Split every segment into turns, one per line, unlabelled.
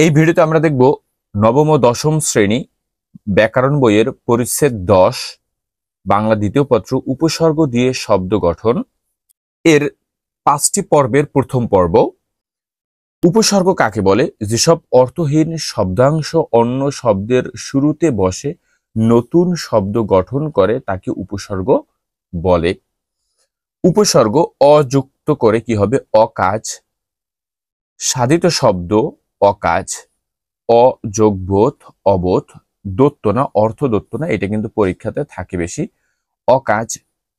এই ভিডিওতে আমরা দেখব নবম ও দশম শ্রেণী ব্যাকরণ বইয়ের পরিচ্ছেদ 10 বাংলা দ্বিতীয় পত্র উপসর্গ দিয়ে শব্দ গঠন এর 5টি পর্বের প্রথম পর্ব। উপসর্গ কাকে বলে? যেসব অর্থহীন শব্দাংশ অন্য শব্দের শুরুতে বসে নতুন শব্দ গঠন করে তাকে উপসর্গ বলে। উপসর্গ অযুক্ত করে কি হবে? অকাজ। সাধিত শব্দ অকাজ, অযোগবোধ অবোধ, দোত্তনা অর্থদোত্তনা, এটা কিন্তু পরীক্ষাতে থাকে বেশি। অকাজ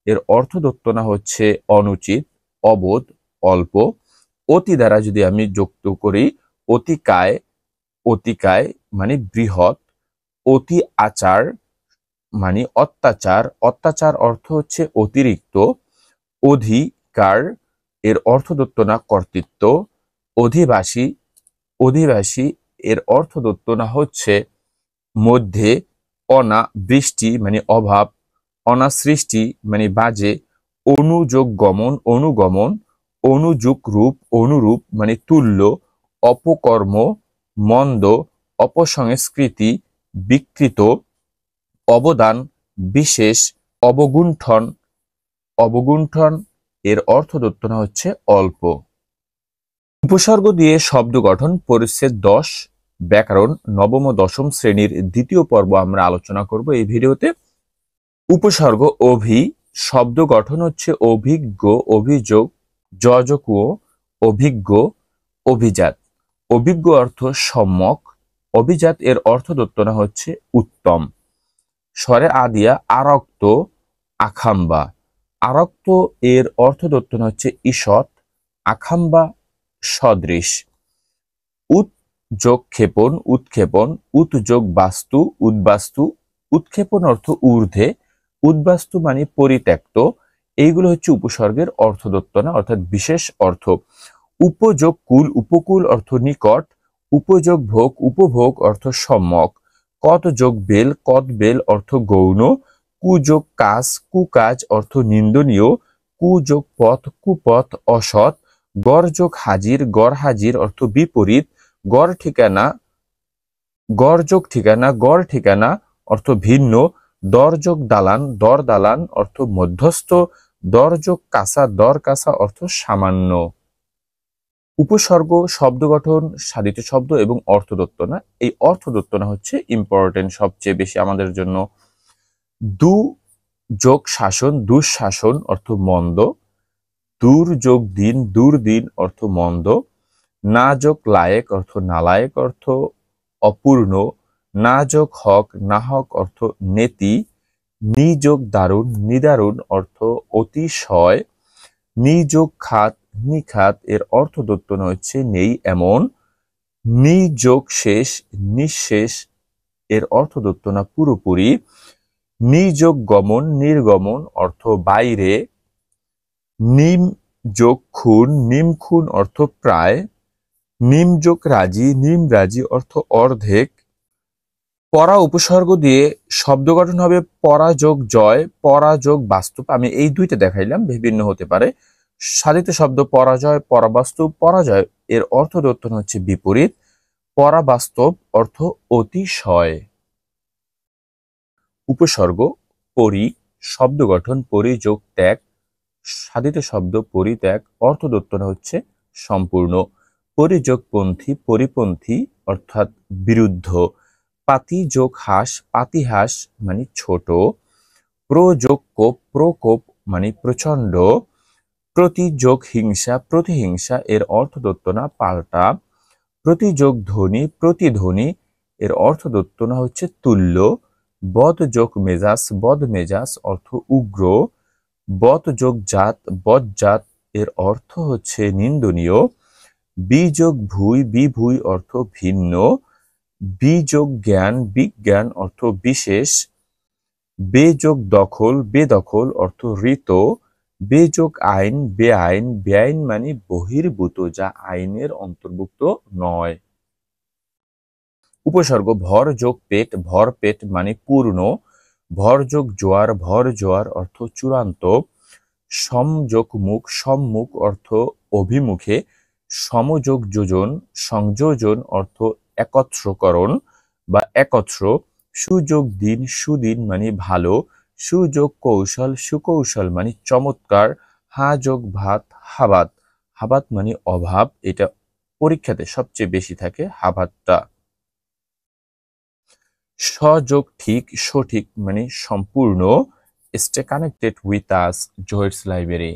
এর অর্থদোত্তনা হচ্ছে অনুচিত, অবোধ অল্প। অতি দ্বারা যদি আমি যুক্ত করি অতিকায়, অতিকায় মানে বৃহৎ। অতি আচার মানে অত্যাচার, অত্যাচার অর্থ হচ্ছে অতিরিক্ত। অধিকার এর অর্থদোত্তনা কর্তৃত্ব। অধিবাসী, অধিবাসী এর অর্থদোত্তনা হচ্ছে মধ্যে। অনা বৃষ্টি মানে অভাব, অনাসৃষ্টি মানে বাজে। অনুযোগ গমন, অনুগমন। অনুযুগ রূপ, অনুরূপ মানে তুল্য। অপকর্ম মন্দ, অপসংস্কৃতি বিকৃত। অবদান বিশেষ। অবগুণ্ঠন, অবগুণ্ঠন এর অর্থদোত্তনা হচ্ছে অল্প। উপসর্গ দিয়ে শব্দ গঠন পরিচ্ছেদ 10 ব্যাকরণ নবম ও দশম শ্রেণীর দ্বিতীয় পর্ব আমরা আলোচনা করব এই ভিডিওতে। উপসর্গ অভি, শব্দ গঠন হচ্ছে অভিজ্ঞ, অভিযোগ, যজকীয়, অভিজ্ঞ, অভিজাত। অভিজ্ঞ অর্থ সম্যক, অভিজাত এর অর্থদোত্তনা হচ্ছে উত্তম। স্বরে আদিয়া আরক্ত, আখাম্বা। আরক্ত এর অর্থদোত্তনা হচ্ছে ঈষৎ, আখাম্বা সদৃশ। উৎযোগ ক্ষেপণ, উৎক্ষেপণ। উৎযোগ বাস্তু, উদ্বাস্তু। উৎক্ষেপণ অর্থ ঊর্ধ্বে, উদ্বাস্তু মানে পরিত্যক্ত। এইগুলো হচ্ছে উপসর্গের অর্থদোত্তনা অর্থাৎ বিশেষ অর্থ। উপযোগ কুল, উপকূল অর্থ নিকট। উপযোগ ভোগ, উপভোগ অর্থ সম্যক। কত যোগ বেল, কদ বেল অর্থ গৌণ। কুযোগ কাজ, কুকাজ অর্থ নিন্দনীয়। কুযোগ পথ, কুপথ অসৎ। গড়যোগ হাজির, গড় হাজির অর্থ বিপরীত। গড় ঠিকানা, গড়যোগ ঠিকানা, গড় ঠিকানা অর্থ ভিন্ন। দরযোগ দালান, দর দালান অর্থ মধ্যস্থ। দরযোগ কাঁচা, দর কাঁচা অর্থ সামান্য। উপসর্গ শব্দ গঠন, সাধিত শব্দ এবং অর্থদোত্তনা। এই অর্থদোত্তনা হচ্ছে ইম্পর্টেন্ট সবচেয়ে বেশি আমাদের জন্য। দুযোগ শাসন, দুঃশাসন অর্থ মন্দ। দুর্যোগ দিন, দুর্দিন অর্থ মন্দ। না যোগ লায়েক অর্থ নালায়েক অর্থ অপূর্ণ। না যোগ হক, নাহক অর্থ নেতি। নিযোগ দারুণ, নিদারুণ অর্থ অতিশয়। নিযোগ খাত, নিখাত এর অর্থদোত্তনা হচ্ছে নেই এমন। নিযোগ শেষ, নিঃশেষ এর অর্থদোত্তনা পুরোপুরি। নিযোগ গমন, নির্গমন অর্থ বাইরে। নিম যোগ খুন, নিম খুন অর্থ প্রায়। নিম যোগ রাজি, নিম রাজি অর্থ অর্ধেক। পরা উপসর্গ দিয়ে শব্দ গঠন হবে পরাযোগ জয়, পরাযোগ বাস্তব। আমি এই দুইটা দেখাইলাম, বিভিন্ন হতে পারে। সাধিত শব্দ পরাজয়, পরাবাস্তব। পরাজয় এর অর্থদোত্তনা হচ্ছে বিপরীত। পরাবাস্তব অর্থ অতিশয়। উপসর্গ পরি, শব্দ গঠন পরিযোগ ত্যাগ। সাধিত শব্দ পরিত্যাগ, অর্থদোত্তনা হচ্ছে সম্পূর্ণ। পরিযোগপন্থী, পরিপন্থী অর্থাৎ বিরুদ্ধ। পাতিযোগ হাস, পাতিহাস মানে ছোট। প্রযোগ কোপ, প্রকোপ মানে প্রচন্ড। প্রতিযোগ হিংসা, প্রতিহিংসা এর অর্থদোত্তনা পাল্টা। প্রতিযোগ ধ্বনি, প্রতিধ্বনি এর অর্থদোত্তনা হচ্ছে তুল্য। বদযোগ মেজাজ, বদ মেজাজ অর্থ উগ্র। বদযোগ জাত, বদজাত এর অর্থ হচ্ছে নিন্দনীয়। বিযোগ ভুই, বিভুই অর্থ ভিন্ন। বিযোগ জ্ঞান, বিজ্ঞান অর্থ বিশেষ। বেযোগ দখল, বেদখল অর্থ ঋত। বেযোগ আইন, বেআইন, বেআইন মানে বহির্ভূত, যা আইনের অন্তর্ভুক্ত নয়। উপসর্গ ভর যোগ পেট, ভর পেট মানে পূর্ণ। ভরযোগ জোয়ার, ভর জোয়ার অর্থ চূড়ান্ত। সমযোগ মুখ, সম্মুখ অর্থ অভিমুখে। সমযোগ যোজন, সংযোজন অর্থ একত্রকরণ বা একত্র, সুযোগ দিন সুদিন মানে ভালো, সুযোগ কৌশল সুকৌশল মানে চমৎকার, হা যোগ ভাত হাবাত, হাবাত মানে অভাব, এটা পরীক্ষাতে সবচেয়ে বেশি থাকে হাবাতটা। সযোগ ঠিক সঠিক মানে সম্পূর্ণ, stay connected with us Joints library.